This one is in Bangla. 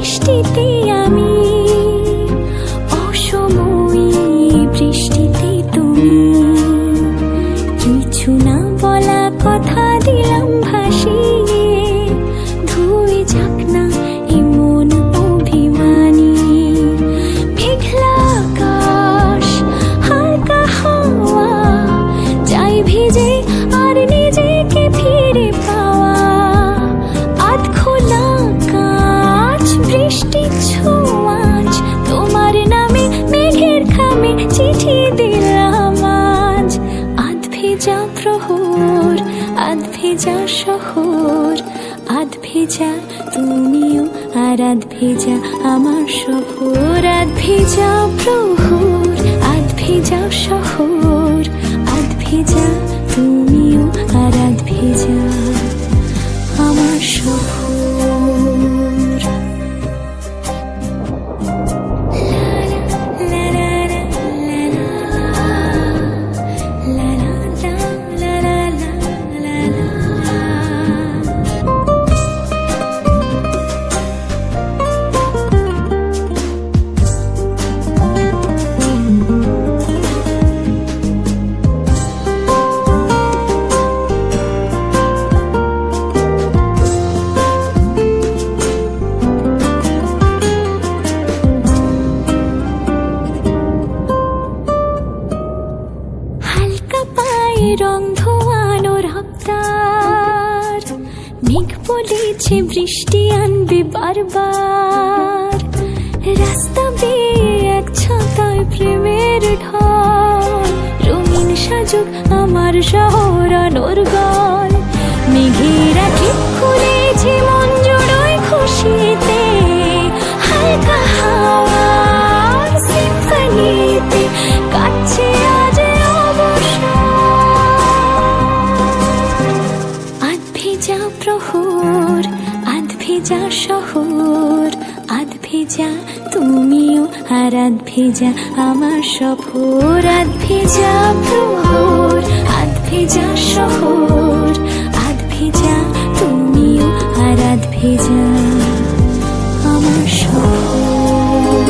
বৃষ্টিতে আমি, অসময়ী বৃষ্টিতে তুমি। কিছু না বলা কথা দিলাম ভাসিয়ে, ধুয়ে যাক না এমন অভিমানী। মেঘলা আকাশ, হালকা হাওয়া, চাই ভিজে আর নিজেকে ফিরে পাওয়া। আধ খোলা কাঁচ, বৃষ্টির ছোঁয়াচ, তোমার নামে মেঘের খামে চিঠি দিলাম আজ। আধ ভেজা প্রহর, আধ ভেজা শহর, আধ ভেজা তুমিও আর আধ ভেজা আমার শহর। আধ ভেজা প্রহর, আধ ভেজা শহর, আধ ভেজা তুমিও আর আধ ভেজা আমার শহর। রং ধোয়ানো রাস্তার, মেঘ বলেছে বৃষ্টি আনবে বারবার। রাস্তা বেয়ে এক ছাতায় প্রেমের ঢল, রঙিন সাজুক আমার শহর আলোর গল। মেঘেরা ঠিক খুলেছে মন জড়োয় খুশিতে, হালকা হাওয়ার সিম্ফনিতে কাটছে আজ প্রহর। আধ ভেজা শহর, আধ ভেজা তুমিও আর আধ ভেজা আমার সফর। আধ ভেজা প্রহর, আধ ভেজা শহর, আধ ভেজা তুমিও আর আধ ভেজা আমার সফর।